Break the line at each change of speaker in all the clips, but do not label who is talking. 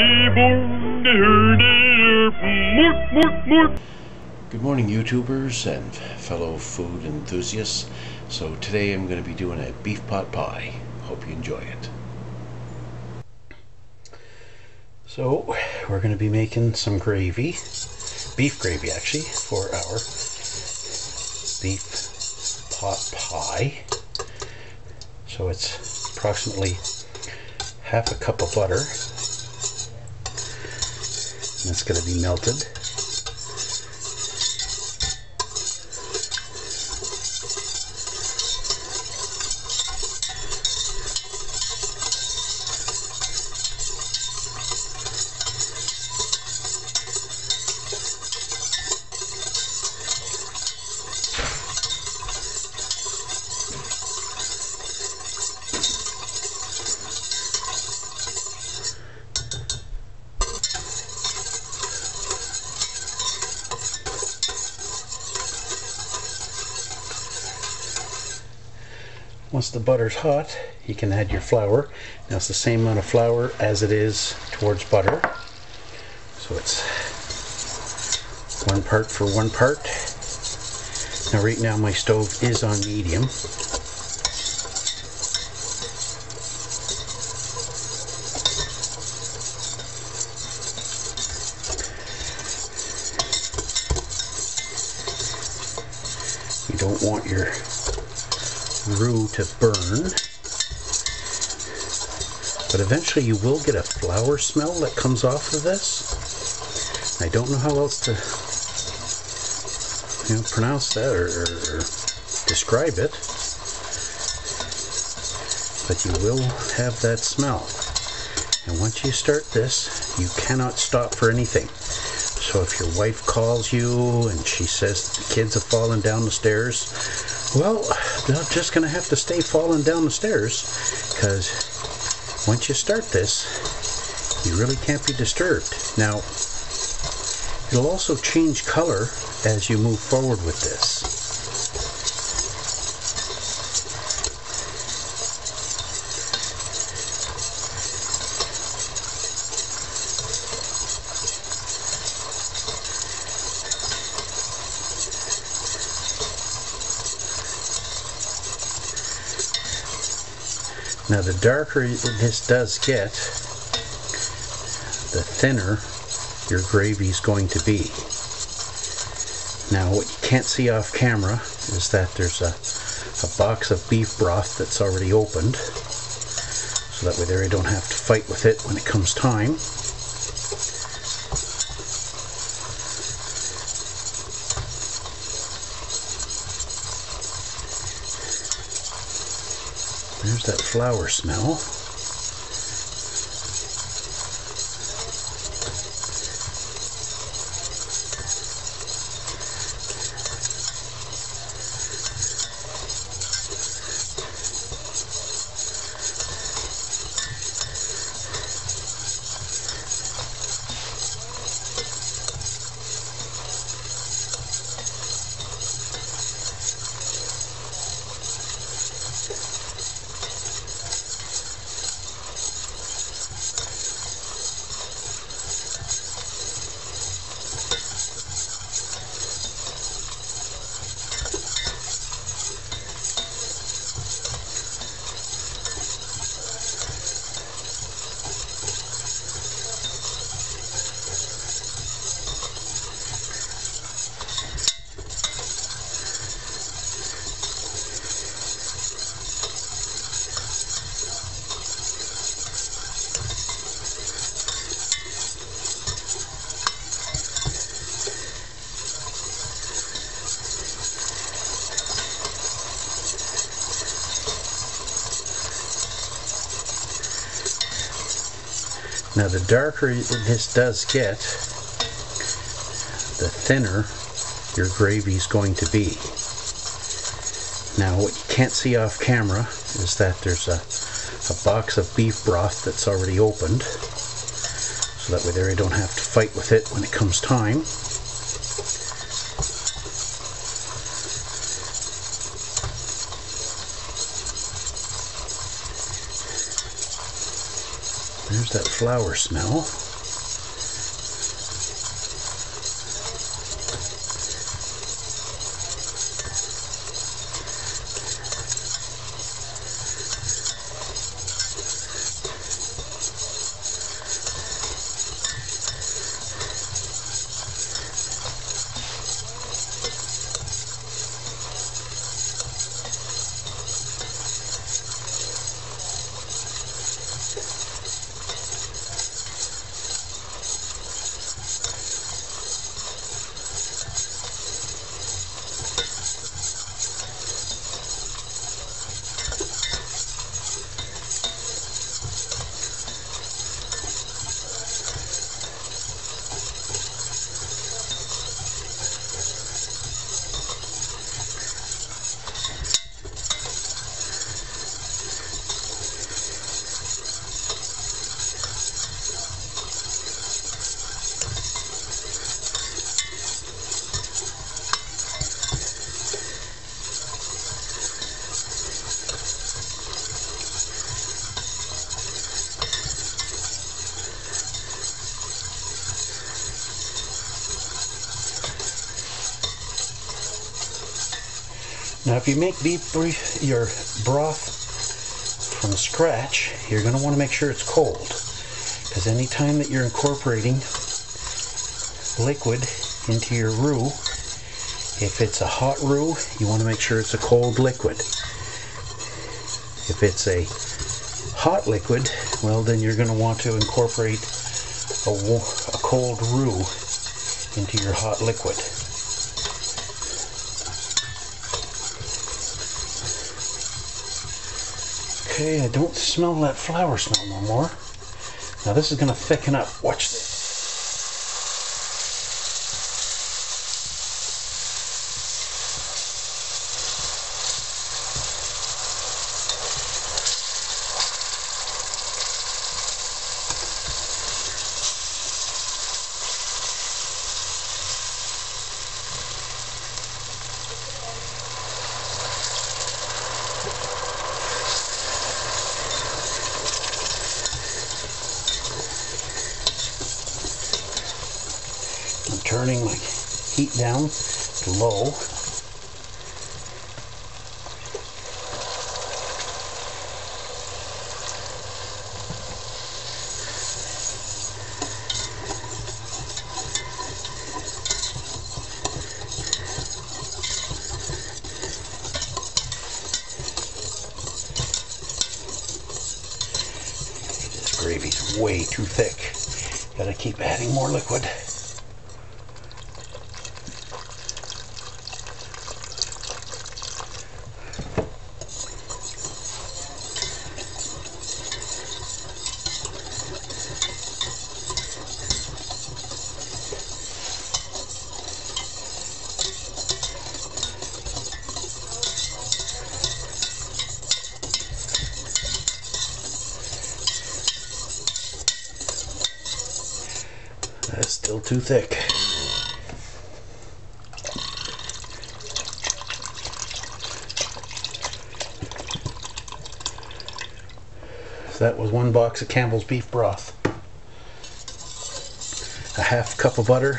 Good morning, YouTubers and fellow food enthusiasts. So today I'm going to be doing a beef pot pie. Hope you enjoy it. So we're going to be making some gravy, beef gravy actually, for our beef pot pie. So it's approximately half a cup of butter, and it's going to be melted. Once the butter's hot, you can add your flour. Now it's the same amount of flour as it is towards butter. So it's 1 part for 1 part. Now right now my stove is on medium. You don't want your roux to burn, but eventually you will get a flour smell that comes off of this. I don't know how else to pronounce that or describe it, but you will have that smell. And once you start this, you cannot stop for anything. So if your wife calls you and she says the kids have fallen down the stairs, well, they're just going to have to stay falling down the stairs, because once you start this, you really can't be disturbed. Now, it'll also change color as you move forward with this. Now the darker this does get, the thinner your gravy is going to be. Now what you can't see off camera is that there's a box of beef broth that's already opened, so that way there I don't have to fight with it when it comes time. There's that flour smell. Now the darker this does get, the thinner your gravy is going to be. Now what you can't see off camera is that there's a box of beef broth that's already opened, so that way there I don't have to fight with it when it comes time. There's that flour smell. Now if you make your broth from scratch, you're going to want to make sure it's cold, because anytime that you're incorporating liquid into your roux, if it's a hot roux, you want to make sure it's a cold liquid. If it's a hot liquid, well, then you're going to want to incorporate a cold roux into your hot liquid. Okay, I don't smell that flour smell no more. Now this is going to thicken up. Watch this. I'm turning my heat down to low. This gravy's way too thick. Gotta keep adding more liquid. That's still too thick. So that was 1 box of Campbell's beef broth. A half cup of butter,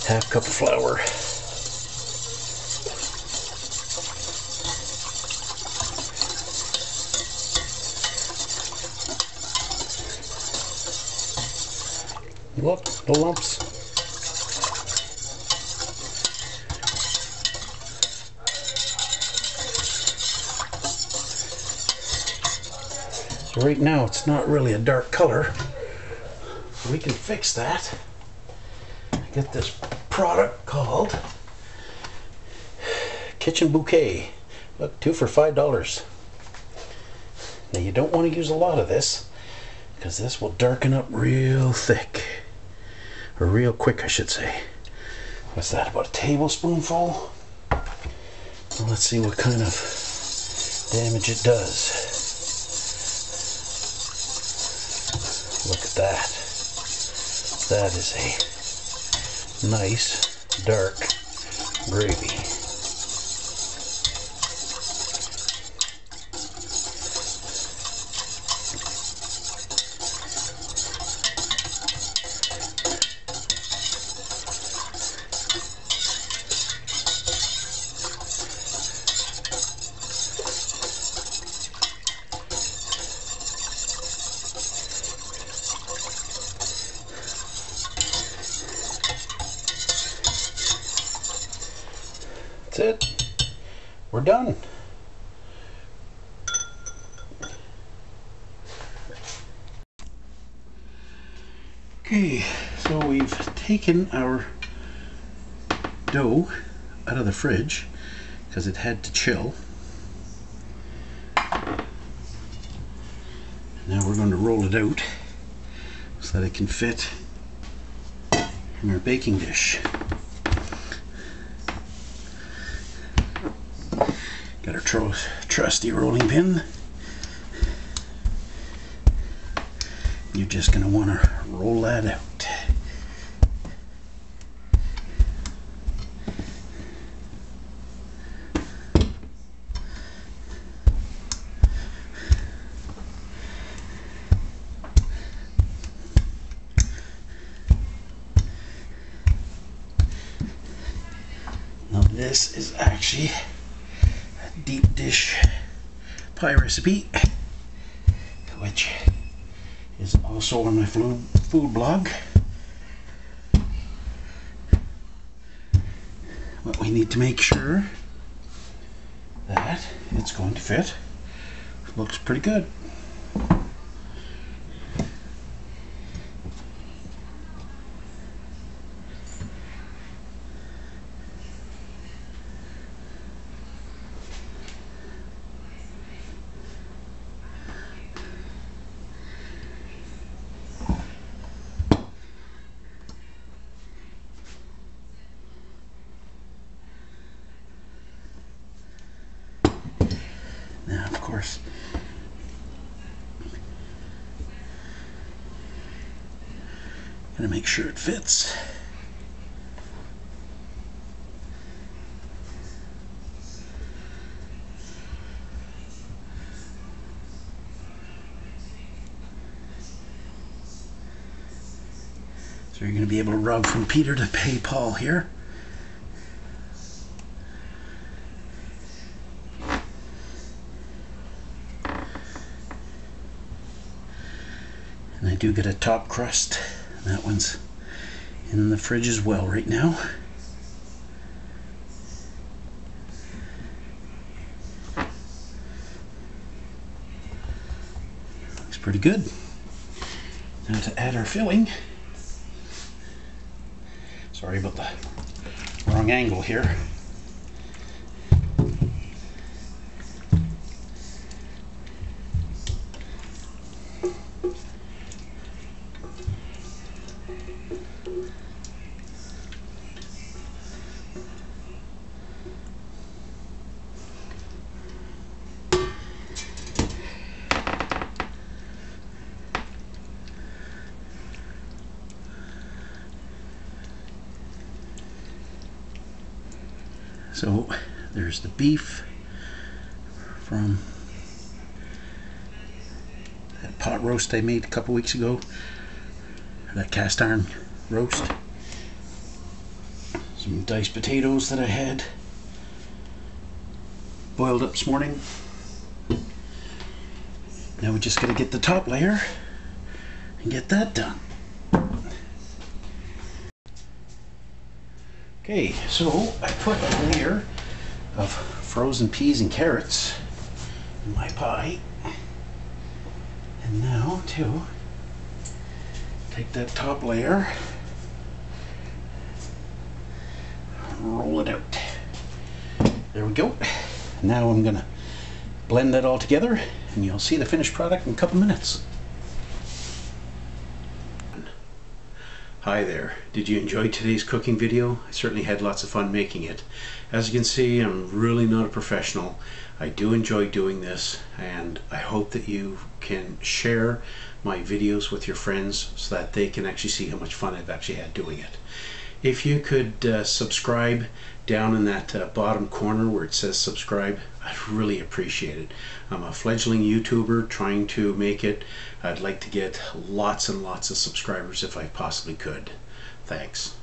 half cup of flour. Look, no lumps. So right now it's not really a dark color. We can fix that. Get this product called Kitchen Bouquet. Look, 2 for $5. Now you don't want to use a lot of this, because this will darken up real thick. Or real quick, I should say. What's that, about a tablespoonful? Well, let's see what kind of damage it does. Look at that. That is a nice, dark gravy. That's it. We're done. Okay, so we've taken our dough out of the fridge because it had to chill. Now we're going to roll it out so that it can fit in our baking dish. Got our trusty rolling pin. You're just going to want to roll that out. Now this is actually deep dish pie recipe, which is also on my food blog. But we need to make sure that it's going to fit. Looks pretty good. Now, of course, gotta make sure it fits. So you're gonna be able to rub from Peter to pay Paul here. And I do get a top crust. That one's in the fridge as well right now. Looks pretty good. Now to add our filling. Sorry about the wrong angle here. So there's the beef from that pot roast I made a couple weeks ago, that cast iron roast. Some diced potatoes that I had boiled up this morning. Now we just got to get the top layer and get that done. Okay, so I put a layer of frozen peas and carrots in my pie. And now to take that top layer, roll it out. There we go. Now I'm gonna blend that all together and you'll see the finished product in a couple minutes. Hi there. Did you enjoy today's cooking video? I certainly had lots of fun making it. As you can see, I'm really not a professional. I do enjoy doing this, and I hope that you can share my videos with your friends so that they can actually see how much fun I've actually had doing it. If you could subscribe down in that bottom corner where it says subscribe, I'd really appreciate it. I'm a fledgling YouTuber trying to make it. I'd like to get lots and lots of subscribers if I possibly could. Thanks.